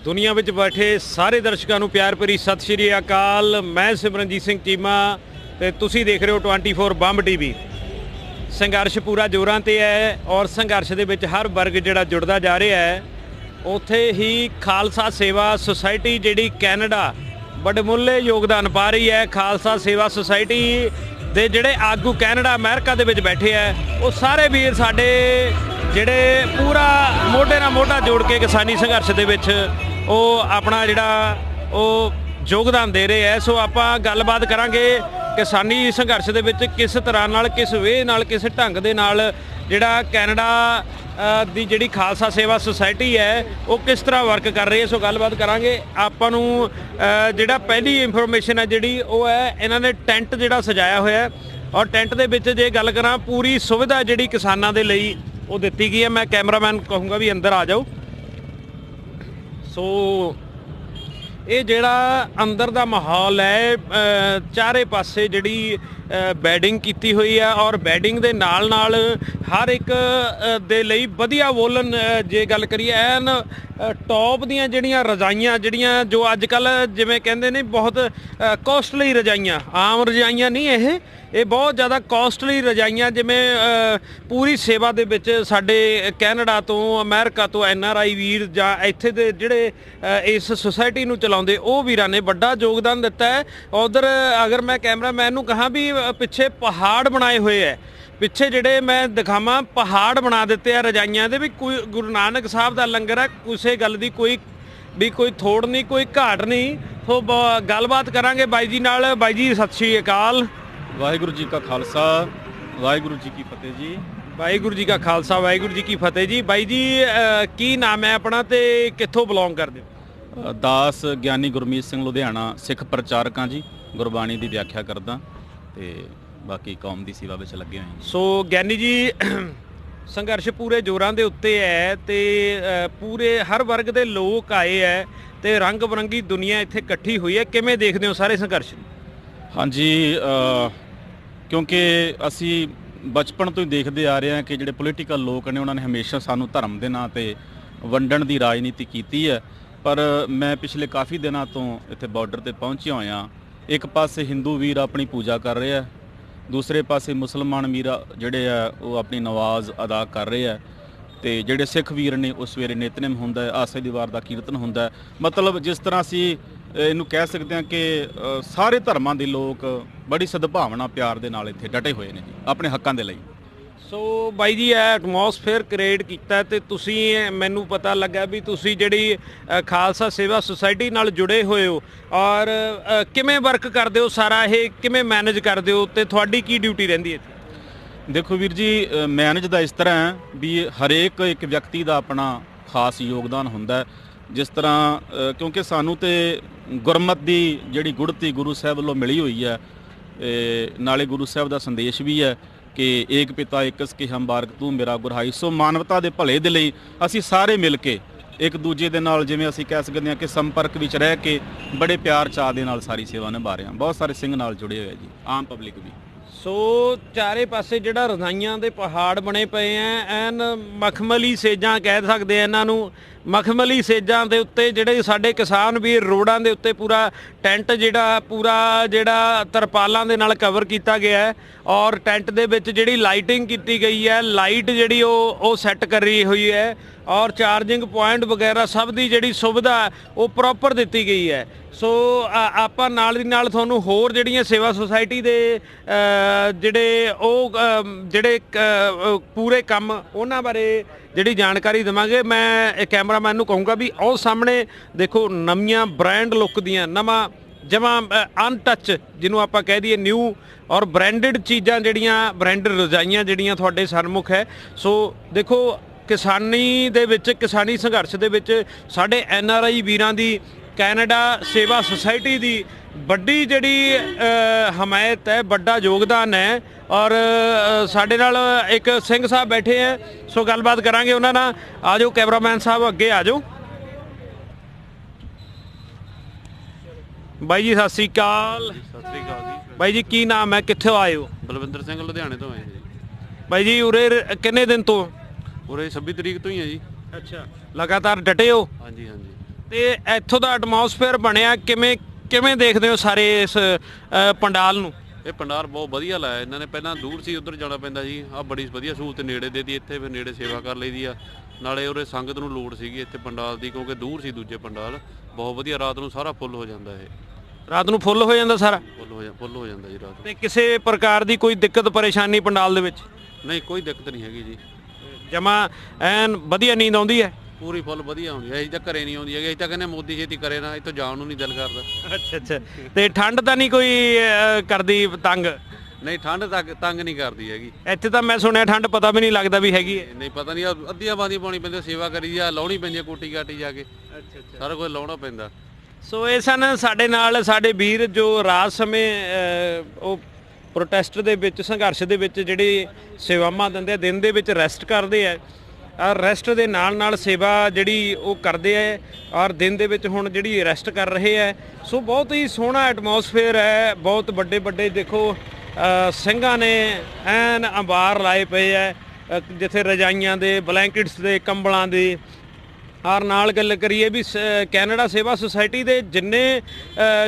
दुनिया में बैठे सारे दर्शकों को प्यार भरी सत श्री अकाल। मैं सिमरनजीत सिंह चीमा ते तुसी देख रहे हो 24 बंब टीवी। संघर्ष पूरा जोरां ते है और संघर्ष दे विच हर वर्ग जिहड़ा जुड़दा जा रहा है। उत्थे ही खालसा सेवा सोसाइटी जिहड़ी कैनेडा वडमुल्ले योगदान पा रही है। खालसा सेवा सोसाइटी दे जिहड़े आगू कैनेडा अमेरिका दे विच बैठे है वो सारे वीर साडे जिहड़े पूरा मोढे नाल मोढा जोड़ के किसानी संघर्ष दे विच वो अपना जिहड़ा वो योगदान दे रहे हैं। सो आपां गलबात करांगे किसानी संघर्ष दे विच किस तरह नाल किस वे नाल किस ढंग दे नाल जिहड़ा कैनेडा दी जिहड़ी खालसा सेवा सोसाइटी है वो किस तरह वर्क कर रही है। सो गलबात करांगे। आपां नूं जिहड़ा पहली इंफॉर्मेशन है जिहड़ी वो है इन्हां ने टेंट जिहड़ा सजाया होया है और टेंट दे विच जे गल करां पूरी सुविधा जिहड़ी किसानां दे लई वो दित्ती गई है। मैं कैमरामैन कहूँगा भी अंदर आ जाओ। सो ये जिहड़ा अंदर दा माहौल है चारे पासे जिहड़ी बैडिंग कीती हुई है और बैडिंग दे नाल नाल हर एक दे लई वधिया वोलन जे गल करिए एन टॉप दियां जिहड़ियां रजाइयां जिहड़ियां जो अजकल जिवें कहंदे ने बहुत कॉस्टली रजाइयां, आम रजाइयां नहीं ये बहुत ज़्यादा कॉस्टली रजाइयां जिवें पूरी सेवा दे विच साडे कैनेडा तो अमेरिका तो NRI वीर जां इत्थे दे जिहड़े इस सोसाइटी नूं चलाउंदे वो वीरां ने वड्डा योगदान दिता है। उधर अगर मैं कैमरामैन नूं कहां भी पिछे पहाड़ बनाए हुए है, पिछे जिहड़े मैं दिखावां पहाड़ बना दिते हैं रजाइयां दे भी। कोई गुरु नानक साहब दा लंगर है, किसी गल दी कोई थोड़ नहीं कोई घाट नहीं। सो गलबात करांगे बाई जी नाल। बाई जी सत श्री अकाल। वाहिगुरू जी का खालसा वाहिगुरू जी की फतेह जी। वाहिगुरू जी का खालसा वाहिगुरू जी की फतेह जी। बाई जी की नाम है अपना ते कित्थों बिलोंग करदे हो? दास ਗਿਆਨੀ ਗੁਰਮੀਤ ਸਿੰਘ ਲੁਧਿਆਣਾ ਸਿੱਖ ਪ੍ਰਚਾਰਕ ਹਾਂ ਜੀ। ਗੁਰਬਾਣੀ ਦੀ ਵਿਆਖਿਆ ਕਰਦਾ ਤੇ ਬਾਕੀ ਕੌਮ ਦੀ ਸੇਵਾ ਵਿੱਚ ਲੱਗੇ ਹੋਏ ਹਾਂ। ਸੋ ਗਿਆਨੀ ਜੀ ਸੰਘਰਸ਼ ਪੂਰੇ ਜ਼ੋਰਾਂ ਦੇ ਉੱਤੇ ਹੈ ਤੇ ਪੂਰੇ ਹਰ ਵਰਗ ਦੇ ਲੋਕ ਆਏ ਹੈ ਤੇ ਰੰਗ ਬਰੰਗੀ ਦੁਨੀਆ ਇੱਥੇ ਇਕੱਠੀ ਹੋਈ ਹੈ। ਕਿਵੇਂ ਦੇਖਦੇ ਹੋ ਸਾਰੇ ਸੰਘਰਸ਼ ਨੂੰ? ਹਾਂਜੀ ਕਿਉਂਕਿ ਅਸੀਂ ਬਚਪਨ ਤੋਂ ਹੀ ਦੇਖਦੇ ਆ ਰਹੇ ਹਾਂ ਕਿ ਜਿਹੜੇ ਪੋਲੀਟੀਕਲ ਲੋਕ ਨੇ ਉਹਨਾਂ ਨੇ ਹਮੇਸ਼ਾ ਸਾਨੂੰ ਧਰਮ ਦੇ ਨਾਂ 'ਤੇ ਵੰਡਣ ਦੀ ਰਾਜਨੀਤੀ ਕੀਤੀ ਹੈ। ਪਰ ਮੈਂ ਪਿਛਲੇ ਕਾਫੀ ਦਿਨਾਂ ਤੋਂ ਇੱਥੇ ਬਾਰਡਰ 'ਤੇ ਪਹੁੰਚਿਆ ਹੋਇਆ। ਇੱਕ ਪਾਸੇ ਹਿੰਦੂ ਵੀਰ ਆਪਣੀ ਪੂਜਾ ਕਰ ਰਹੇ ਆ, ਦੂਸਰੇ ਪਾਸੇ ਮੁਸਲਮਾਨ ਵੀਰ ਜਿਹੜੇ ਆ ਉਹ ਆਪਣੀ ਨਮਾਜ਼ ਅਦਾ ਕਰ ਰਹੇ ਆ ਤੇ ਜਿਹੜੇ ਸਿੱਖ ਵੀਰ ਨੇ ਉਸ ਸਵੇਰੇ ਨਿਤਨੇਮ ਹੁੰਦਾ ਹੈ, ਆਸੇ ਦੀ ਵਾਰ ਦਾ ਕੀਰਤਨ ਹੁੰਦਾ ਹੈ। ਮਤਲਬ ਜਿਸ ਤਰ੍ਹਾਂ ਅਸੀਂ ਇਹਨੂੰ ਕਹਿ ਸਕਦੇ ਹਾਂ ਕਿ ਸਾਰੇ ਧਰਮਾਂ ਦੇ ਲੋਕ ਬੜੀ ਸਦਭਾਵਨਾ ਪਿਆਰ ਦੇ ਨਾਲ ਇੱਥੇ ਡਟੇ ਹੋਏ ਨੇ ਜੀ ਆਪਣੇ ਹੱਕਾਂ ਦੇ ਲਈ। ਸੋ ਬਾਈ ਜੀ ਇਹ ਐਟਮੋਸਫੇਅਰ ਕ੍ਰੀਏਟ ਕੀਤਾ ਤੇ ਤੁਸੀਂ ਮੈਨੂੰ ਪਤਾ ਲੱਗਾ ਵੀ ਤੁਸੀਂ ਜਿਹੜੀ ਖਾਲਸਾ ਸੇਵਾ ਸੁਸਾਇਟੀ ਨਾਲ ਜੁੜੇ ਹੋਏ ਹੋ ਔਰ ਕਿਵੇਂ ਵਰਕ ਕਰਦੇ ਹੋ, ਸਾਰਾ ਇਹ ਕਿਵੇਂ ਮੈਨੇਜ ਕਰਦੇ ਹੋ ਤੇ ਤੁਹਾਡੀ ਕੀ ਡਿਊਟੀ ਰਹਿੰਦੀ ਹੈ? ਦੇਖੋ ਵੀਰ ਜੀ ਮੈਨੇਜ ਦਾ ਇਸ ਤਰ੍ਹਾਂ ਹੈ ਵੀ ਹਰੇਕ ਇੱਕ ਵਿਅਕਤੀ ਦਾ ਆਪਣਾ ਖਾਸ ਯੋਗਦਾਨ ਹੁੰਦਾ। ਜਿਸ ਤਰ੍ਹਾਂ ਕਿਉਂਕਿ ਸਾਨੂੰ ਤੇ ਗੁਰਮਤ ਦੀ ਜਿਹੜੀ ਗੁੜਤੀ ਗੁਰੂ ਸਾਹਿਬ ਵੱਲੋਂ ਮਿਲੀ ਹੋਈ ਹੈ, ਨਾਲੇ ਗੁਰੂ ਸਾਹਿਬ ਦਾ ਸੰਦੇਸ਼ ਵੀ ਹੈ ਕਿ ਏਕ ਪਿਤਾ ਏਕਸ ਕੇ ਹਮ ਬਾਰਕ ਤੂੰ ਮੇਰਾ ਗੁਰਹਾਈ। ਸੋ ਮਾਨਵਤਾ ਦੇ ਭਲੇ ਦੇ ਲਈ ਅਸੀਂ ਸਾਰੇ ਮਿਲ ਕੇ ਇੱਕ ਦੂਜੇ ਦੇ ਨਾਲ ਜਿਵੇਂ ਅਸੀਂ ਕਹਿ ਸਕਦੇ ਹਾਂ ਕਿ ਸੰਪਰਕ ਵਿੱਚ ਰਹਿ ਕੇ ਬੜੇ ਪਿਆਰ ਚਾਅ ਦੇ ਨਾਲ ਸਾਰੀ ਸੇਵਾ ਨਿਭਾ ਰਹੇ ਹਾਂ। ਬਹੁਤ ਸਾਰੇ ਸਿੰਘ ਨਾਲ ਜੁੜੇ ਹੋਏ ਜੀ, ਆਮ ਪਬਲਿਕ ਵੀ। ਸੋ ਚਾਰੇ ਪਾਸੇ ਜਿਹੜਾ ਰਜ਼ਾਈਆਂ ਦੇ ਪਹਾੜ ਬਣੇ ਪਏ ਐ ਐਨ ਮਖਮਲੀ ਸੇਜਾਂ ਕਹਿ ਸਕਦੇ ਆ ਇਹਨਾਂ ਨੂੰ। ਮਖਮਲੀ ਸੇਜਾਂ ਦੇ ਉੱਤੇ ਜਿਹੜੇ ਸਾਡੇ ਕਿਸਾਨ ਵੀਰ ਰੋਡਾਂ ਦੇ ਉੱਤੇ ਪੂਰਾ ਟੈਂਟ ਜਿਹੜਾ ਤਰਪਾਲਾਂ ਦੇ ਨਾਲ ਕਵਰ ਕੀਤਾ ਗਿਆ ਹੈ ਔਰ ਟੈਂਟ ਦੇ ਵਿੱਚ ਜਿਹੜੀ ਲਾਈਟਿੰਗ ਕੀਤੀ ਗਈ ਹੈ, ਲਾਈਟ ਜਿਹੜੀ ਉਹ ਸੈੱਟ ਕਰੀ ਹੋਈ ਹੈ ਔਰ ਚਾਰਜਿੰਗ ਪੁਆਇੰਟ ਵਗੈਰਾ ਸਭ ਦੀ ਜਿਹੜੀ ਸੁਵਿਧਾ ਉਹ ਪ੍ਰੋਪਰ ਦਿੱਤੀ ਗਈ ਹੈ। ਸੋ ਆਪਾਂ ਨਾਲ ਦੀ ਨਾਲ ਤੁਹਾਨੂੰ ਹੋਰ ਜਿਹੜੀਆਂ ਸੇਵਾ ਸੁਸਾਇਟੀ ਦੇ ਜਿਹੜੇ ਪੂਰੇ ਕੰਮ ਉਹਨਾਂ ਬਾਰੇ ਜਿਹੜੀ ਜਾਣਕਾਰੀ ਦੇਵਾਂਗੇ। ਮੈਂ ਕੈਮਰਾਮੈਨ ਨੂੰ ਕਹੂੰਗਾ ਵੀ ਉਹ ਸਾਹਮਣੇ ਦੇਖੋ ਨਵੀਆਂ ਬ੍ਰਾਂਡ ਲੁੱਕ ਦੀਆਂ ਨਵਾਂ ਜਮਾਂ ਅਨਟੱਚ ਜਿਹਨੂੰ ਆਪਾਂ ਕਹਿ ਦਈਏ ਨਿਊ ਔਰ ਬ੍ਰਾਂਡਡ ਚੀਜ਼ਾਂ ਜਿਹੜੀਆਂ ਬ੍ਰਾਂਡਡ ਰਜਾਈਆਂ ਜਿਹੜੀਆਂ ਤੁਹਾਡੇ ਸਨਮੁਖ ਹੈ। ਸੋ ਦੇਖੋ ਕਿਸਾਨੀ ਦੇ ਵਿੱਚ ਕਿਸਾਨੀ ਸੰਘਰਸ਼ ਦੇ ਵਿੱਚ ਸਾਡੇ NRI ਵੀਰਾਂ ਦੀ कैनेडा सेवा सोसाइटी की बड़ी जी हमायत है, बड़ा योगदान है और साडे नाल एक सिंह साहब बैठे हैं। सो गलबात करांगे उन्हां नाल। आ जाओ कैमरामैन साहब अगे आ जाओ। बाई जी सत श्री अकाल। सत श्री अकाल जी। बाई जी की नाम है, कित्थों आए हो? बलविंदर सिंह लुधियाने तो आए जी। बाई जी उरे किन्ने दिन तो? उरे 26 तरीक तो ही है जी। अच्छा लगातार डटे हो? हाँ जी हाँ जी। ਤੇ ਇੱਥੋਂ ਦਾ ਐਟਮੋਸਫੇਅਰ ਬਣਿਆ ਕਿਵੇਂ ਦੇਖਦੇ ਹੋ ਸਾਰੇ ਇਸ ਪੰਡਾਲ ਨੂੰ? ਇਹ ਪੰਡਾਲ ਬਹੁਤ ਵਧੀਆ ਲਾਇਆ ਇਹਨਾਂ ਨੇ। ਪਹਿਲਾਂ ਦੂਰ ਸੀ, ਉੱਧਰ ਜਾਣਾ ਪੈਂਦਾ ਸੀ। ਆਹ ਬੜੀ ਵਧੀਆ ਸਹੂਲਤ ਨੇੜੇ ਦੇ ਦੀ, ਇੱਥੇ ਫਿਰ ਨੇੜੇ ਸੇਵਾ ਕਰ ਲਈਦੀ ਆ। ਨਾਲੇ ਉਰੇ ਸੰਗਤ ਨੂੰ ਲੋੜ ਸੀਗੀ ਇੱਥੇ ਪੰਡਾਲ ਦੀ, ਕਿਉਂਕਿ ਦੂਰ ਸੀ ਦੂਜੇ ਪੰਡਾਲ। ਬਹੁਤ ਵਧੀਆ, ਰਾਤ ਨੂੰ ਸਾਰਾ ਫੁੱਲ ਹੋ ਜਾਂਦਾ। ਇਹ ਰਾਤ ਨੂੰ ਫੁੱਲ ਹੋ ਜਾਂਦਾ ਸਾਰਾ? ਫੁੱਲ ਹੋ ਜਾਂਦਾ ਜੀ ਰਾਤ ਨੂੰ। ਤੇ ਕਿਸੇ ਪ੍ਰਕਾਰ ਦੀ ਕੋਈ ਦਿੱਕਤ ਪਰੇਸ਼ਾਨੀ ਪੰਡਾਲ ਦੇ ਵਿੱਚ? ਨਹੀਂ, ਕੋਈ ਦਿੱਕਤ ਨਹੀਂ ਹੈਗੀ ਜੀ। ਜਮਾ ਐਨ ਵਧੀਆ ਨੀਂਦ ਆਉਂਦੀ ਹੈ? ਪੂਰੀ ਫੁੱਲ ਵਧੀਆ ਆਉਂਦੀ ਹੈ। ਅਸੀਂ ਤਾਂ ਘਰੇ ਨਹੀਂ ਆਉਂਦੀ ਹੈਗੀ। ਅਸੀਂ ਤਾਂ ਕਹਿੰਦੇ ਮੋਦੀ ਛੇਤੀ ਕਰੇ ਨਾ, ਇੱਥੋਂ ਜਾਣ ਨੂੰ ਨਹੀਂ ਦਿਲ ਕਰਦਾ। ਅੱਛਾ। ਤੇ ਠੰਡ ਤਾਂ ਨਹੀਂ ਕੋਈ ਕਰਦੀ ਤੰਗ? ਨਹੀਂ, ਠੰਡ ਤੰਗ ਨਹੀਂ ਕਰਦੀ ਹੈਗੀ। ਇੱਥੇ ਤਾਂ ਮੈਂ ਸੁਣਿਆ ਠੰਡ ਪਤਾ ਵੀ ਨਹੀਂ ਲੱਗਦਾ ਵੀ ਹੈਗੀ ਹੈ। ਨਹੀਂ, ਪਤਾ ਨਹੀਂ, ਅੱਧੀਆਂ ਬਾਦੀਆਂ ਪਾਉਣੀ ਪੈਂਦੀ, ਸੇਵਾ ਕਰੀ ਆ, ਲਾਉਣੀ ਪੈਂਦੀ ਕੋਟੀ ਕਾਟੀ ਜਾ ਕੇ। ਅੱਛਾ। ਸਾਰਾ ਕੁਝ ਲਾਉਣਾ ਪੈਂਦਾ। ਸੋ ਇਹ ਸਨ ਸਾਡੇ ਨਾਲ ਸਾਡੇ ਵੀਰ ਜੋ ਰਾਤ ਸਮੇਂ ਉਹ ਪ੍ਰੋਟੈਸਟ ਦੇ ਵਿੱਚ, ਸੰਘਰਸ਼ ਦੇ ਵਿੱਚ ਜਿਹੜੇ ਸੇਵਾਵਾਂ ਦਿੰਦੇ ਆ, ਦਿਨ ਦੇ ਵਿੱਚ ਰੈਸਟ ਕਰਦੇ ਆ, ਔਰ ਰੈਸਟ ਦੇ ਨਾਲ ਸੇਵਾ ਜਿਹੜੀ ਉਹ ਕਰਦੇ ਆ, ਔਰ ਦਿਨ ਦੇ ਵਿੱਚ ਹੁਣ ਜਿਹੜੀ ਰੈਸਟ ਕਰ ਰਹੇ ਹੈ। ਸੋ ਬਹੁਤ ਹੀ ਸੋਹਣਾ ਐਟਮੋਸਫੇਅਰ ਹੈ। ਬਹੁਤ ਵੱਡੇ ਦੇਖੋ ਸਿੰਘਾਂ ਨੇ ਐਨ ਅੰਬਾਰ ਲਾਏ ਪਏ ਹੈ, ਜਿੱਥੇ ਰਜਾਈਆਂ ਦੇ, ਬਲੈਂਕਟਸ ਦੇ, ਕੰਬਲਾਂ ਦੇ। ਔਰ ਨਾਲ ਗੱਲ ਕਰੀਏ ਵੀ ਕੈਨੇਡਾ ਸੇਵਾ ਸੁਸਾਇਟੀ ਦੇ ਜਿੰਨੇ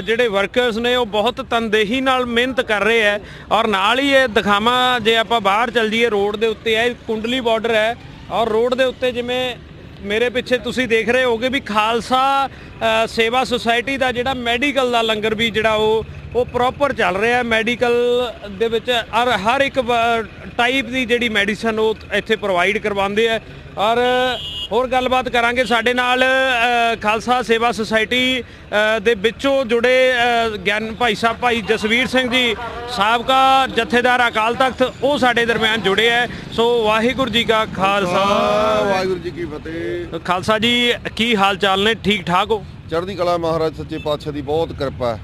ਜਿਹੜੇ ਵਰਕਰਸ ਨੇ ਉਹ ਬਹੁਤ ਤਨਦੇਹੀ ਨਾਲ ਮਿਹਨਤ ਕਰ ਰਹੇ ਹੈ। ਔਰ ਨਾਲ ਹੀ ਇਹ ਦਿਖਾਵਾਂ, ਜੇ ਆਪਾਂ ਬਾਹਰ ਚੱਲ ਜਾਈਏ, ਰੋਡ ਦੇ ਉੱਤੇ ਹੈ ਕੁੰਡਲੀ ਬਾਰਡਰ ਹੈ, ਔਰ ਰੋਡ ਦੇ ਉੱਤੇ ਜਿਵੇਂ ਮੇਰੇ ਪਿੱਛੇ ਤੁਸੀਂ ਦੇਖ ਰਹੇ ਹੋਗੇ ਵੀ ਖਾਲਸਾ ਸੇਵਾ ਸੁਸਾਇਟੀ ਦਾ ਜਿਹੜਾ ਮੈਡੀਕਲ ਦਾ ਲੰਗਰ ਵੀ ਜਿਹੜਾ ਉਹ ਪ੍ਰੋਪਰ ਚੱਲ ਰਿਹਾ। ਮੈਡੀਕਲ ਦੇ ਵਿੱਚ ਔਰ ਹਰ ਇੱਕ ਟਾਈਪ ਦੀ ਜਿਹੜੀ ਮੈਡੀਸਨ ਉਹ ਇੱਥੇ ਪ੍ਰੋਵਾਈਡ ਕਰਵਾਉਂਦੇ ਆ। ਔਰ ਹੋਰ ਗੱਲਬਾਤ ਕਰਾਂਗੇ ਸਾਡੇ ਨਾਲ ਖਾਲਸਾ ਸੇਵਾ ਸੁਸਾਇਟੀ ਦੇ ਵਿੱਚੋਂ ਜੁੜੇ ਗਿਆਨ ਭਾਈ ਸਾਹਿਬ, ਭਾਈ ਜਸਵੀਰ ਸਿੰਘ ਜੀ, ਸਾਬਕਾ ਜਥੇਦਾਰ ਅਕਾਲ ਤਖਤ, ਉਹ ਸਾਡੇ ਦਰਮਿਆਨ ਜੁੜੇ ਹੈ। ਸੋ ਵਾਹਿਗੁਰੂ ਜੀ ਕਾ ਖਾਲਸਾ, ਵਾਹਿਗੁਰੂ ਜੀ ਕੀ ਫਤਿਹ। ਖਾਲਸਾ ਜੀ, ਕੀ ਹਾਲ ਚਾਲ ਨੇ? ਠੀਕ ਠਾਕ ਹੋ? ਚੜ੍ਹਦੀ ਕਲਾ, ਮਹਾਰਾਜ ਸੱਚੇ ਪਾਤਸ਼ਾਹ ਦੀ ਬਹੁਤ ਕਿਰਪਾ ਹੈ।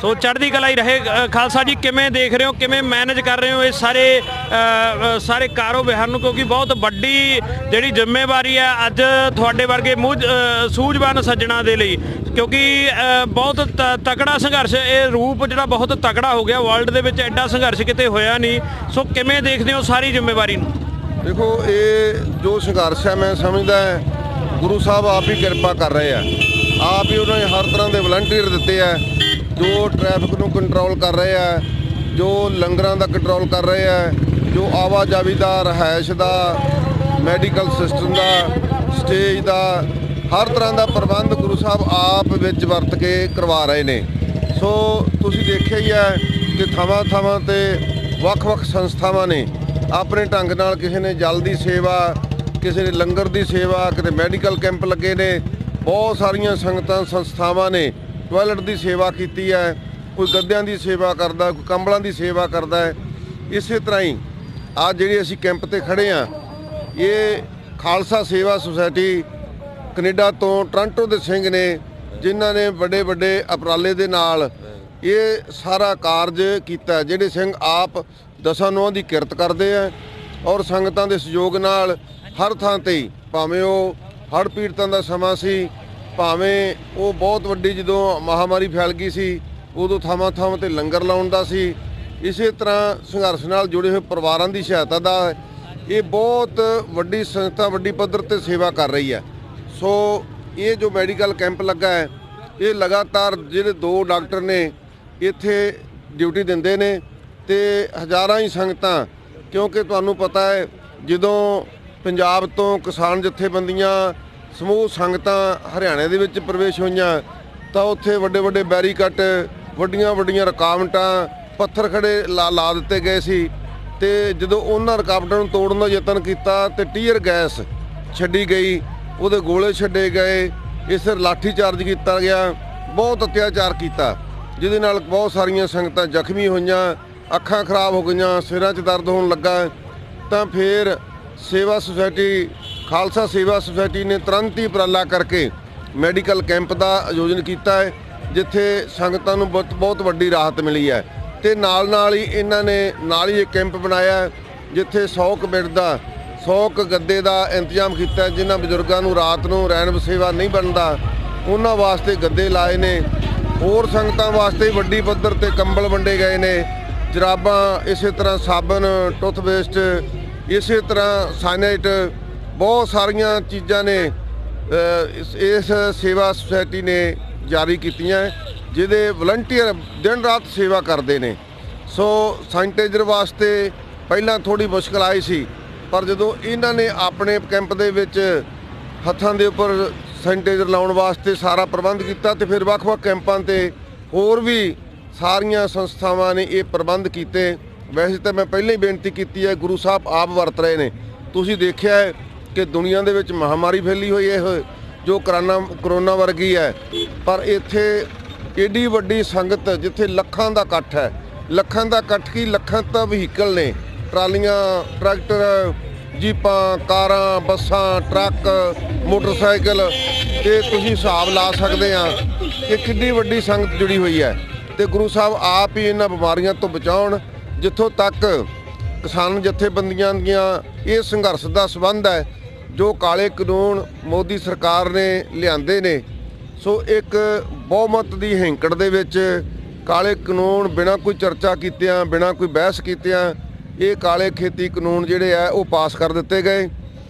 ਸੋ ਚੜ੍ਹਦੀ ਕਲਾ ਹੀ ਰਹੇ। ਖਾਲਸਾ ਜੀ, ਕਿਵੇਂ ਦੇਖ ਰਹੇ ਹੋ, ਕਿਵੇਂ ਮੈਨੇਜ ਕਰ ਰਹੇ ਹੋ ਇਹ ਸਾਰੇ ਕਾਰੋਬਾਰ ਨੂੰ? ਕਿਉਂਕਿ ਬਹੁਤ ਵੱਡੀ ਜਿਹੜੀ ਜ਼ਿੰਮੇਵਾਰੀ ਹੈ ਅੱਜ ਤੁਹਾਡੇ ਵਰਗੇ ਸੂਝਵਾਨ ਸੱਜਣਾ ਦੇ ਲਈ, ਕਿਉਂਕਿ ਬਹੁਤ ਤਕੜਾ ਸੰਘਰਸ਼, ਇਹ ਰੂਪ ਜਿਹੜਾ ਬਹੁਤ ਤਕੜਾ ਹੋ ਗਿਆ। ਵਰਲਡ ਦੇ ਵਿੱਚ ਐਡਾ ਸੰਘਰਸ਼ ਕਿਤੇ ਹੋਇਆ ਨਹੀਂ। ਸੋ ਕਿਵੇਂ ਦੇਖਦੇ ਹੋ ਸਾਰੀ ਜ਼ਿੰਮੇਵਾਰੀ ਨੂੰ? ਦੇਖੋ, ਇਹ ਜੋ ਸੰਘਰਸ਼ ਹੈ, ਮੈਂ ਸਮਝਦਾ ਗੁਰੂ ਸਾਹਿਬ ਆਪ ਹੀ ਕਿਰਪਾ ਕਰ ਰਹੇ ਆ। ਆਪ ਹੀ ਉਹਨਾਂ ਨੇ ਹਰ ਤਰ੍ਹਾਂ ਦੇ ਵਲੰਟੀਅਰ ਦਿੱਤੇ ਆ, ਜੋ ਟ੍ਰੈਫਿਕ ਨੂੰ ਕੰਟਰੋਲ ਕਰ ਰਹੇ ਆ, ਜੋ ਲੰਗਰਾਂ ਦਾ ਕੰਟਰੋਲ ਕਰ ਰਹੇ ਆ, ਜੋ ਆਵਾਜਾਈ ਦਾ, ਰਿਹਾਇਸ਼ ਦਾ, ਮੈਡੀਕਲ ਸਿਸਟਮ ਦਾ, ਸਟੇਜ ਦਾ, ਹਰ ਤਰ੍ਹਾਂ ਦਾ ਪ੍ਰਬੰਧ ਗੁਰੂ ਸਾਹਿਬ ਆਪ ਵਿੱਚ ਵਰਤ ਕੇ ਕਰਵਾ ਰਹੇ ਨੇ। ਸੋ ਤੁਸੀਂ ਦੇਖਿਆ ਹੀ ਹੈ ਕਿ ਥਾਵਾਂ ਤੇ ਵੱਖ-ਵੱਖ ਸੰਸਥਾਵਾਂ ਨੇ ਆਪਣੇ ਢੰਗ ਨਾਲ, ਕਿਸੇ ਨੇ ਜਲ ਦੀ ਸੇਵਾ, ਕਿਸੇ ਨੇ ਲੰਗਰ ਦੀ ਸੇਵਾ, ਕਿਤੇ ਮੈਡੀਕਲ ਕੈਂਪ ਲੱਗੇ ਨੇ। ਬਹੁਤ ਸਾਰੀਆਂ ਸੰਗਤਾਂ, ਸੰਸਥਾਵਾਂ ਨੇ ਟਾਇਲਟ ਦੀ ਸੇਵਾ ਕੀਤੀ ਹੈ, ਕੋਈ ਗੱਦਿਆਂ ਦੀ ਸੇਵਾ ਕਰਦਾ, ਕੋਈ ਕੰਬਲਾਂ ਦੀ ਸੇਵਾ ਕਰਦਾ ਹੈ। ਇਸੇ ਤਰ੍ਹਾਂ ਹੀ ਅੱਜ ਜਿਹੜੇ ਅਸੀਂ ਕੈਂਪ ਤੇ ਖੜ੍ਹੇ ਹਾਂ, ਇਹ ਖਾਲਸਾ ਸੇਵਾ ਸੁਸਾਇਟੀ ਕੈਨੇਡਾ ਤੋਂ ਟੋਰਾਂਟੋ ਦੇ ਸਿੰਘ ਨੇ, ਜਿਨ੍ਹਾਂ ਨੇ ਵੱਡੇ ਉਪਰਾਲੇ ਦੇ ਨਾਲ ਇਹ ਸਾਰਾ ਕਾਰਜ ਕੀਤਾ। ਜਿਹੜੇ ਸਿੰਘ ਆਪ ਦਸਾਂ ਨੌਂ ਦੀ ਕਿਰਤ ਕਰਦੇ ਆ, ਔਰ ਸੰਗਤਾਂ ਦੇ ਸਹਿਯੋਗ ਨਾਲ ਹਰ ਥਾਂ ਤੇ, ਭਾਵੇਂ ਉਹ ਹੜ੍ਹ ਪੀੜਤਾਂ ਦਾ ਸਮਾਂ ਸੀ, ਭਾਵੇਂ ਉਹ ਬਹੁਤ ਵੱਡੀ ਜਦੋਂ ਮਹਾਮਾਰੀ ਫੈਲ ਗਈ ਸੀ, ਉਦੋਂ ਥਾਵਾਂ ਤੇ ਲੰਗਰ ਲਾਉਣ ਦਾ ਸੀ। ਇਸੇ ਤਰ੍ਹਾਂ ਸੰਘਰਸ਼ ਨਾਲ ਜੁੜੇ ਹੋਏ ਪਰਿਵਾਰਾਂ ਦੀ ਸਹਾਇਤਾ ਦਾ ਇਹ ਬਹੁਤ ਵੱਡੀ ਸੰਸਥਾ, ਵੱਡੀ ਪੱਧਰ ਤੇ ਸੇਵਾ ਕਰ ਰਹੀ ਹੈ। ਸੋ ਇਹ ਜੋ ਮੈਡੀਕਲ ਕੈਂਪ ਲੱਗਾ ਹੈ, ਇਹ ਲਗਾਤਾਰ ਜਿਹੜੇ 2 ਡਾਕਟਰ ਨੇ ਇੱਥੇ ਡਿਊਟੀ ਦਿੰਦੇ ਨੇ, ਤੇ ਹਜ਼ਾਰਾਂ ਹੀ ਸੰਗਤਾਂ, ਕਿਉਂਕਿ ਤੁਹਾਨੂੰ ਪਤਾ ਹੈ ਜਦੋਂ ਪੰਜਾਬ ਤੋਂ ਕਿਸਾਨ ਜਥੇਬੰਦੀਆਂ, ਸਮੂਹ ਸੰਗਤਾਂ ਹਰਿਆਣੇ ਦੇ ਵਿੱਚ ਪ੍ਰਵੇਸ਼ ਹੋਈਆਂ, ਤਾਂ ਉੱਥੇ ਵੱਡੇ ਬੈਰੀਕਟ, ਵੱਡੀਆਂ ਰੁਕਾਵਟਾਂ, ਪੱਥਰ ਖੜੇ ਲਾ ਦਿੱਤੇ ਗਏ ਸੀ। ਤੇ ਜਦੋਂ ਉਹਨਾਂ ਰੁਕਾਵਟਾਂ ਨੂੰ ਤੋੜਨ ਦਾ ਯਤਨ ਕੀਤਾ ਤੇ ਟੀਅਰ ਗੈਸ ਛੱਡੀ ਗਈ, ਉਹਦੇ ਗੋਲੇ ਛੱਡੇ ਗਏ, ਇਸ ਲਾਠੀ ਚਾਰਜ ਕੀਤਾ ਗਿਆ, ਬਹੁਤ ਅਤਿਆਚਾਰ ਕੀਤਾ, ਜਿਹਦੇ ਨਾਲ ਬਹੁਤ ਸਾਰੀਆਂ ਸੰਗਤਾਂ ਜ਼ਖਮੀ ਹੋਈਆਂ, ਅੱਖਾਂ ਖਰਾਬ ਹੋ ਗਈਆਂ, ਸਿਰਾਂ 'ਚ ਦਰਦ ਹੋਣ ਲੱਗਾ। ਤਾਂ ਫਿਰ ਸੇਵਾ ਸੁਸਾਇਟੀ, ਖਾਲਸਾ ਸੇਵਾ ਸੁਸਾਇਟੀ ਨੇ ਤੁਰੰਤ ਹੀ ਉਪਰਾਲਾ ਕਰਕੇ ਮੈਡੀਕਲ ਕੈਂਪ ਦਾ ਆਯੋਜਨ ਕੀਤਾ ਹੈ, ਜਿੱਥੇ ਸੰਗਤਾਂ ਨੂੰ ਬਹੁਤ ਵੱਡੀ ਰਾਹਤ ਮਿਲੀ ਹੈ। ਤੇ ਨਾਲ ਹੀ ਇਹਨਾਂ ਨੇ ਇੱਕ ਕੈਂਪ ਬਣਾਇਆ, ਜਿੱਥੇ 100 ਬੈੱਡ ਦਾ, 100 ਗੱਦੇ ਦਾ ਇੰਤਜ਼ਾਮ ਕੀਤਾ। ਜਿਨ੍ਹਾਂ ਬਜ਼ੁਰਗਾਂ ਨੂੰ ਰਾਤ ਨੂੰ ਰਹਿਣ ਬਸੇਵਾ ਨਹੀਂ ਬਣਦਾ, ਉਹਨਾਂ ਵਾਸਤੇ ਗੱਦੇ ਲਾਏ ਨੇ। ਹੋਰ ਸੰਗਤਾਂ ਵਾਸਤੇ ਵੱਡੀ ਪੱਧਰ ਤੇ ਕੰਬਲ ਵੰਡੇ ਗਏ ਨੇ, ਜਰਾਬਾਂ, ਇਸੇ ਤਰ੍ਹਾਂ ਸਾਬਣ, ਟੁੱਥਪੇਸਟ, ਇਸੇ ਤਰ੍ਹਾਂ ਸਾਈਨਾਈਟ, ਬਹੁਤ ਸਾਰੀਆਂ ਚੀਜ਼ਾਂ ਨੇ ਇਸ ਸੇਵਾ ਸੁਸਾਇਟੀ ਨੇ ਜਾਰੀ ਕੀਤੀਆਂ, ਜਿਹਦੇ ਵਲੰਟੀਅਰ ਦਿਨ ਰਾਤ ਸੇਵਾ ਕਰਦੇ ਨੇ। ਸੋ ਸੈਨੀਟਾਈਜ਼ਰ ਵਾਸਤੇ ਪਹਿਲਾਂ ਥੋੜੀ ਮੁਸ਼ਕਲ ਆਈ ਸੀ, ਪਰ ਜਦੋਂ ਇਹਨਾਂ ਨੇ ਆਪਣੇ ਕੈਂਪ ਦੇ ਵਿੱਚ ਹੱਥਾਂ ਦੇ ਉੱਪਰ ਸੈਨੀਟਾਈਜ਼ਰ ਲਾਉਣ ਵਾਸਤੇ ਸਾਰਾ ਪ੍ਰਬੰਧ ਕੀਤਾ, ਤੇ ਫਿਰ ਵੱਖ-ਵੱਖ ਕੈਂਪਾਂ ਤੇ ਹੋਰ ਵੀ ਸਾਰੀਆਂ ਸੰਸਥਾਵਾਂ ਨੇ ਇਹ ਪ੍ਰਬੰਧ ਕੀਤੇ। ਵੈਸੇ ਤਾਂ ਮੈਂ ਪਹਿਲਾਂ ਹੀ ਬੇਨਤੀ ਕੀਤੀ ਹੈ, ਗੁਰੂ ਸਾਹਿਬ ਆਪ ਵਰਤ ਰਹੇ ਨੇ। ਤੁਸੀਂ ਦੇਖਿਆ ਹੈ ਕਿ ਦੁਨੀਆ ਦੇ ਵਿੱਚ ਮਹਾਮਾਰੀ ਫੈਲੀ ਹੋਈ ਹੈ ਜੋ ਕਰੋਨਾ ਵਰਗੀ ਹੈ, ਪਰ ਇੱਥੇ ਏਡੀ ਵੱਡੀ ਸੰਗਤ, ਜਿੱਥੇ ਲੱਖਾਂ ਦਾ ਇਕੱਠ ਹੈ, ਲੱਖਾਂ ਦਾ ਇਕੱਠ ਕੀ ਲੱਖਾਂ ਤਾਂ ਵਹੀਕਲ ਨੇ, ਟਰਾਲੀਆਂ, ਟਰੈਕਟਰ, ਜੀਪਾਂ, ਕਾਰਾਂ, ਬੱਸਾਂ, ਟਰੱਕ, ਮੋਟਰਸਾਈਕਲ, ਤੇ ਤੁਸੀਂ ਹਿਸਾਬ ਲਾ ਸਕਦੇ ਆ ਕਿ ਕਿੰਨੀ ਵੱਡੀ ਸੰਗਤ ਜੁੜੀ ਹੋਈ ਹੈ। ਤੇ ਗੁਰੂ ਸਾਹਿਬ ਆਪ ਹੀ ਇਹਨਾਂ ਬਿਮਾਰੀਆਂ ਤੋਂ ਬਚਾਉਣ। ਜਿੱਥੋਂ ਤੱਕ ਕਿਸਾਨ ਜਥੇਬੰਦੀਆਂ ਦੀਆਂ ਇਹ ਸੰਘਰਸ਼ ਦਾ ਸੰਬੰਧ ਹੈ, ਜੋ ਕਾਲੇ ਕਾਨੂੰਨ ਮੋਦੀ ਸਰਕਾਰ ਨੇ ਲਿਆਂਦੇ ਨੇ, ਸੋ ਇੱਕ ਬਹੁਮਤ ਦੀ ਹੈਂਕੜ ਦੇ ਵਿੱਚ ਕਾਲੇ ਕਾਨੂੰਨ ਬਿਨਾਂ ਕੋਈ ਚਰਚਾ ਕੀਤਿਆਂ, ਬਿਨਾਂ ਕੋਈ ਬਹਿਸ ਕੀਤਿਆਂ, ਇਹ ਕਾਲੇ ਖੇਤੀ ਕਾਨੂੰਨ ਜਿਹੜੇ ਆ ਉਹ ਪਾਸ ਕਰ ਦਿੱਤੇ ਗਏ।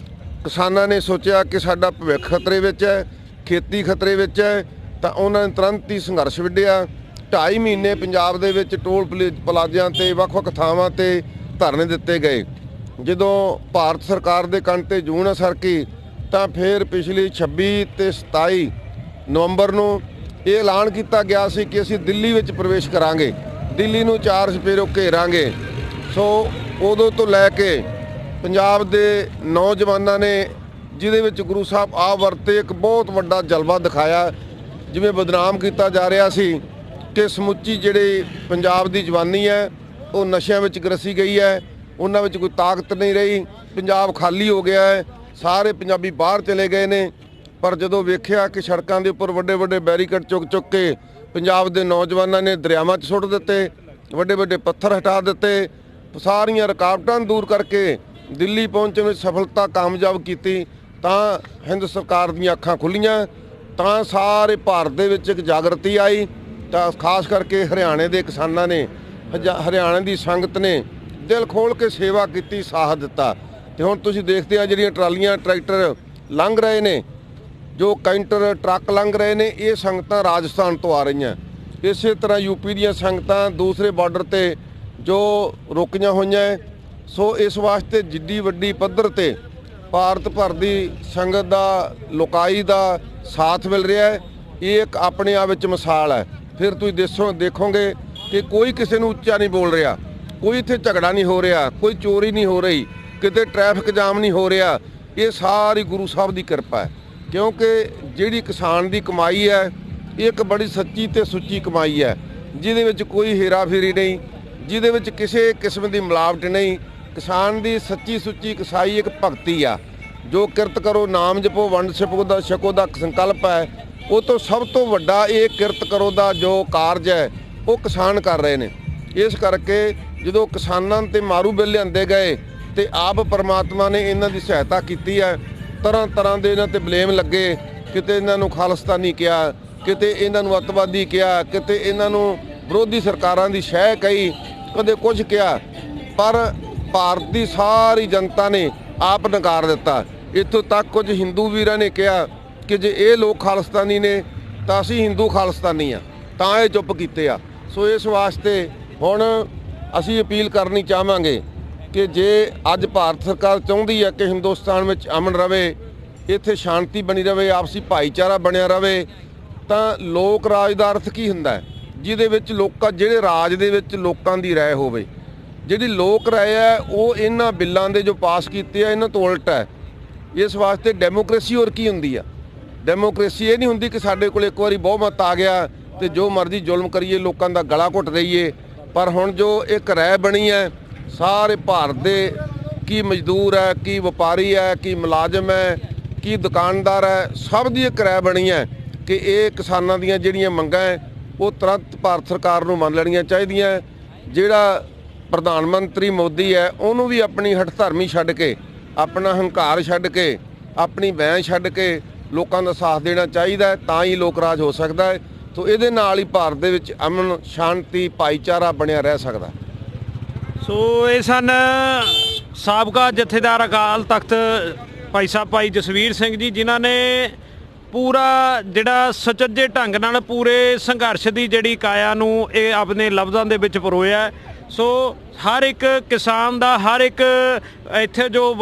ਕਿਸਾਨਾਂ ਨੇ ਸੋਚਿਆ ਕਿ ਸਾਡਾ ਭਵਿੱਖ ਖਤਰੇ ਵਿੱਚ ਹੈ, ਖੇਤੀ ਖਤਰੇ ਵਿੱਚ ਹੈ, ਤਾਂ ਉਹਨਾਂ ਨੇ ਤੁਰੰਤ ਹੀ ਸੰਘਰਸ਼ ਵਿੱਢਿਆ। 2.5 ਮਹੀਨੇ ਪੰਜਾਬ ਦੇ ਵਿੱਚ ਟੋਲ ਪਲਾਜ਼ਿਆਂ ਤੇ ਵੱਖ-ਵੱਖ ਥਾਵਾਂ ਤੇ ਧਰਨੇ ਦਿੱਤੇ ਗਏ। ਜਦੋਂ ਭਾਰਤ ਸਰਕਾਰ ਦੇ ਕੰਨ ਤੇ ਜੂਨ ਸਰਕੀ, ਤਾਂ ਫਿਰ ਪਿਛਲੀ 26 ਤੇ 27 ਨਵੰਬਰ ਨੂੰ ਇਹ ਐਲਾਨ ਕੀਤਾ ਗਿਆ ਸੀ ਕਿ ਅਸੀਂ ਦਿੱਲੀ ਵਿੱਚ ਪ੍ਰਵੇਸ਼ ਕਰਾਂਗੇ, ਦਿੱਲੀ ਨੂੰ 4 ਚੁਫੇਰਿਓਂ ਘੇਰਾਂਗੇ। ਸੋ ਉਦੋਂ ਤੋਂ ਲੈ ਕੇ ਪੰਜਾਬ ਦੇ ਨੌਜਵਾਨਾਂ ਨੇ, ਜਿਹਦੇ ਵਿੱਚ ਗੁਰੂ ਸਾਹਿਬ ਆਪ ਵਰਤੇ, ਇੱਕ ਬਹੁਤ ਵੱਡਾ ਜਲਵਾ ਦਿਖਾਇਆ। ਜਿਵੇਂ ਬਦਨਾਮ ਕੀਤਾ ਜਾ ਰਿਹਾ ਸੀ ਕਿ ਸਮੁੱਚੀ ਜਿਹੜੀ ਪੰਜਾਬ ਦੀ ਜਵਾਨੀ ਹੈ ਉਹ ਨਸ਼ਿਆਂ ਵਿੱਚ ਗਰਸੀ ਗਈ ਹੈ, ਉਹਨਾਂ ਵਿੱਚ ਕੋਈ ਤਾਕਤ ਨਹੀਂ ਰਹੀ, ਪੰਜਾਬ ਖਾਲੀ ਹੋ ਗਿਆ ਹੈ, ਸਾਰੇ ਪੰਜਾਬੀ ਬਾਹਰ ਚਲੇ ਗਏ ਨੇ। ਪਰ ਜਦੋਂ ਵੇਖਿਆ ਕਿ ਸੜਕਾਂ ਦੇ ਉੱਪਰ ਵੱਡੇ ਵੱਡੇ ਬੈਰੀਕੇਡ ਚੁੱਕ ਕੇ ਪੰਜਾਬ ਦੇ ਨੌਜਵਾਨਾਂ ਨੇ ਦਰਿਆਵਾਂ 'ਚ ਸੁੱਟ ਦਿੱਤੇ, ਵੱਡੇ ਵੱਡੇ ਪੱਥਰ ਹਟਾ ਦਿੱਤੇ, ਸਾਰੀਆਂ ਰੁਕਾਵਟਾਂ ਦੂਰ ਕਰਕੇ ਦਿੱਲੀ ਪਹੁੰਚਣ ਵਿੱਚ ਸਫਲਤਾ ਕਾਮਯਾਬ ਕੀਤੀ, ਤਾਂ ਹਿੰਦ ਸਰਕਾਰ ਦੀਆਂ ਅੱਖਾਂ ਖੁੱਲੀਆਂ, ਤਾਂ ਸਾਰੇ ਭਾਰਤ ਦੇ ਵਿੱਚ ਇੱਕ ਜਾਗਰਤੀ ਆਈ। ਤਾਂ ਖਾਸ ਕਰਕੇ ਹਰਿਆਣੇ ਦੇ ਕਿਸਾਨਾਂ ਨੇ, ਹਰਿਆਣੇ ਦੀ ਸੰਗਤ ਨੇ ਦਿਲ ਖੋਲ੍ਹ ਕੇ ਸੇਵਾ ਕੀਤੀ, ਸਾਥ ਦਿੱਤਾ। ਤੇ ਹੁਣ ਤੁਸੀਂ ਦੇਖਦੇ ਆ ਜਿਹੜੀਆਂ ਟਰਾਲੀਆਂ, ਟਰੈਕਟਰ ਲੰਘ ਰਹੇ ਨੇ, ਜੋ ਕੈਂਟਰ, ਟਰੱਕ ਲੰਘ ਰਹੇ ਨੇ, ਇਹ ਸੰਗਤਾਂ ਰਾਜਸਥਾਨ ਤੋਂ ਆ ਰਹੀਆਂ। ਇਸੇ ਤਰ੍ਹਾਂ ਯੂਪੀ ਦੀਆਂ ਸੰਗਤਾਂ ਦੂਸਰੇ ਬਾਰਡਰ ਤੇ ਜੋ ਰੁਕੀਆਂ ਹੋਈਆਂ। ਸੋ ਇਸ ਵਾਸਤੇ ਜਿੱਡੀ ਵੱਡੀ ਪੱਧਰ ਤੇ ਭਾਰਤ ਭਰ ਦੀ ਸੰਗਤ ਦਾ, ਲੋਕਾਈ ਦਾ ਸਾਥ ਮਿਲ ਰਿਹਾ ਹੈ, ਇਹ ਇੱਕ ਆਪਣੇ ਆਪ ਵਿੱਚ ਮਿਸਾਲ ਹੈ। ਫਿਰ ਤੁਸੀਂ ਦੇਖੋਗੇ ਕਿ ਕੋਈ ਕਿਸੇ ਨੂੰ ਉੱਚਾ ਨਹੀਂ ਬੋਲ ਰਿਹਾ, ਕੋਈ ਇੱਥੇ ਝਗੜਾ ਨਹੀਂ ਹੋ ਰਿਹਾ, ਕੋਈ ਚੋਰੀ ਨਹੀਂ ਹੋ ਰਹੀ, ਕਿਤੇ ਟ੍ਰੈਫਿਕ ਜਾਮ ਨਹੀਂ ਹੋ ਰਿਹਾ। ਇਹ ਸਾਰੀ ਗੁਰੂ ਸਾਹਿਬ ਦੀ ਕਿਰਪਾ ਹੈ, ਕਿਉਂਕਿ ਜਿਹੜੀ ਕਿਸਾਨ ਦੀ ਕਮਾਈ ਹੈ, ਇਹ ਇੱਕ ਬੜੀ ਸੱਚੀ ਤੇ ਸੁੱਚੀ ਕਮਾਈ ਹੈ, ਜਿਹਦੇ ਵਿੱਚ ਕੋਈ ਹੇਰਾਫੇਰੀ ਨਹੀਂ, ਜਿਹਦੇ ਵਿੱਚ ਕਿਸੇ ਕਿਸਮ ਦੀ ਮਿਲਾਵਟ ਨਹੀਂ। ਕਿਸਾਨ ਦੀ ਸੱਚੀ ਸੁੱਚੀ ਕਸਾਈ ਇੱਕ ਭਗਤੀ ਆ, ਜੋ ਕਿਰਤ ਕਰੋ, ਨਾਮ ਜਪੋ, ਵੰਡ ਛਕੋ ਦਾ ਸੰਕਲਪ ਹੈ। ਉਹ ਤੋਂ ਸਭ ਤੋਂ ਵੱਡਾ ਇਹ ਕਿਰਤ ਕਰੋ ਦਾ ਜੋ ਕਾਰਜ ਹੈ, ਉਹ ਕਿਸਾਨ ਕਰ ਰਹੇ ਨੇ। ਇਸ ਕਰਕੇ ਜਦੋਂ ਕਿਸਾਨਾਂ ਤੇ ਮਾਰੂ ਬਿੱਲ ਲਿਆਂਦੇ ਗਏ, ਤੇ ਆਪ ਪਰਮਾਤਮਾ ਨੇ ਇਹਨਾਂ ਦੀ ਸਹਾਇਤਾ ਕੀਤੀ ਹੈ। ਤਰ੍ਹਾਂ ਤਰ੍ਹਾਂ ਦੇ ਇਹਨਾਂ ਤੇ ਬਲੇਮ ਲੱਗੇ, ਕਿਤੇ ਇਹਨਾਂ ਨੂੰ ਖਾਲਿਸਤਾਨੀ ਕਿਹਾ, ਕਿਤੇ ਇਹਨਾਂ ਨੂੰ ਅੱਤਵਾਦੀ ਕਿਹਾ, ਕਿਤੇ ਇਹਨਾਂ ਨੂੰ ਵਿਰੋਧੀ ਸਰਕਾਰਾਂ ਦੀ ਸ਼ਹਿ ਕਹੀ, ਕਦੇ ਕੁਝ ਕਿਹਾ, ਪਰ ਭਾਰਤ ਦੀ ਸਾਰੀ ਜਨਤਾ ਨੇ ਆਪ ਨਕਾਰ ਦਿੱਤਾ। ਇੱਥੋਂ ਤੱਕ ਕੁਝ ਹਿੰਦੂ ਵੀਰਾਂ ਨੇ ਕਿਹਾ ਕਿ ਜੇ ਇਹ ਲੋਕ ਖਾਲਿਸਤਾਨੀ ਨੇ ਤਾਂ ਅਸੀਂ ਹਿੰਦੂ ਖਾਲਿਸਤਾਨੀ ਆ, ਤਾਂ ਇਹ ਚੁੱਪ ਕੀਤੇ ਆ। ਸੋ ਇਸ ਵਾਸਤੇ ਹੁਣ ਅਸੀਂ ਅਪੀਲ ਕਰਨੀ ਚਾਹਾਂਗੇ ਕਿ ਜੇ ਅੱਜ ਭਾਰਤ ਸਰਕਾਰ ਚਾਹੁੰਦੀ ਹੈ ਕਿ ਹਿੰਦੁਸਤਾਨ ਵਿੱਚ ਅਮਨ ਰਵੇ, ਇੱਥੇ ਸ਼ਾਂਤੀ ਬਣੀ ਰਵੇ, ਆਪਸੀ ਭਾਈਚਾਰਾ ਬਣਿਆ ਰਵੇ, ਤਾਂ ਲੋਕ ਰਾਜ ਦਾ ਅਰਥ ਕੀ ਹੁੰਦਾ ਹੈ? ਜਿਹਦੇ ਵਿੱਚ ਜਿਹੜੇ ਰਾਜ ਦੇ ਵਿੱਚ ਲੋਕਾਂ ਦੀ ਰਾਏ ਹੋਵੇ। ਜਿਹੜੀ ਲੋਕ ਰਾਏ ਹੈ ਉਹ ਇਹਨਾਂ ਬਿੱਲਾਂ ਦੇ ਜੋ ਪਾਸ ਕੀਤੇ ਆ, ਇਹਨਾਂ ਤੋਂ ਉਲਟ ਹੈ। ਇਸ ਵਾਸਤੇ ਡੈਮੋਕ੍ਰੇਸੀ ਹੋਰ ਕੀ ਹੁੰਦੀ ਆ? ਡੈਮੋਕ੍ਰੇਸੀ ਇਹ ਨਹੀਂ ਹੁੰਦੀ ਕਿ ਸਾਡੇ ਕੋਲ ਇੱਕ ਵਾਰੀ ਬਹੁਮਤ ਆ ਗਿਆ ਤੇ ਜੋ ਮਰਜ਼ੀ ਜ਼ੁਲਮ ਕਰੀਏ, ਲੋਕਾਂ ਦਾ ਗਲਾ ਘੁੱਟ ਦਈਏ। ਪਰ ਹੁਣ ਜੋ ਇੱਕ ਰਾਏ ਬਣੀ ਹੈ, ਸਾਰੇ ਭਾਰਤ ਦੇ, ਕੀ ਮਜ਼ਦੂਰ ਹੈ, ਕੀ ਵਪਾਰੀ ਹੈ, ਕੀ ਮੁਲਾਜ਼ਮ ਹੈ, ਕੀ ਦੁਕਾਨਦਾਰ ਹੈ, ਸਭ ਦੀ ਇੱਕ ਰਾਏ ਬਣੀ ਹੈ ਕਿ ਇਹ ਕਿਸਾਨਾਂ ਦੀਆਂ ਜਿਹੜੀਆਂ ਮੰਗਾਂ ਹੈ ਉਹ ਤੁਰੰਤ ਭਾਰਤ ਸਰਕਾਰ ਨੂੰ ਮੰਨ ਲੈਣੀਆਂ ਚਾਹੀਦੀਆਂ। ਜਿਹੜਾ ਪ੍ਰਧਾਨ ਮੰਤਰੀ ਮੋਦੀ ਹੈ, ਉਹਨੂੰ ਵੀ ਆਪਣੀ ਹਠਧਰਮੀ ਛੱਡ ਕੇ, ਆਪਣਾ ਹੰਕਾਰ ਛੱਡ ਕੇ, ਆਪਣੀ ਵੈਂ ਛੱਡ ਕੇ ਲੋਕਾਂ ਦਾ ਸਾਥ ਦੇਣਾ ਚਾਹੀਦਾ, ਤਾਂ ਹੀ ਲੋਕ ਰਾਜ ਹੋ ਸਕਦਾ ਹੈ। ਸੋ ਇਹਦੇ ਨਾਲ ਹੀ ਭਾਰਤ ਦੇ ਵਿੱਚ ਅਮਨ, ਸ਼ਾਂਤੀ, ਭਾਈਚਾਰਾ ਬਣਿਆ ਰਹਿ ਸਕਦਾ। ਸੋ ਇਹ ਸਨ ਸਾਬਕਾ ਜਥੇਦਾਰ ਅਕਾਲ ਤਖਤ ਭਾਈ ਸਾਹਿਬ ਭਾਈ ਜਸਵੀਰ ਸਿੰਘ ਜੀ, ਜਿਨ੍ਹਾਂ ਨੇ ਪੂਰਾ ਜਿਹੜਾ ਸੁਚੱਜੇ ਢੰਗ ਨਾਲ ਪੂਰੇ ਸੰਘਰਸ਼ ਦੀ ਜਿਹੜੀ ਕਾਇਆ ਨੂੰ ਇਹ ਆਪਣੇ ਲਫ਼ਜ਼ਾਂ ਦੇ ਵਿੱਚ ਪਰੋਇਆ। ਸੋ ਹਰ ਇੱਕ ਕਿਸਾਨ ਦਾ, ਹਰ ਇੱਕ ਇੱਥੇ ਜੋ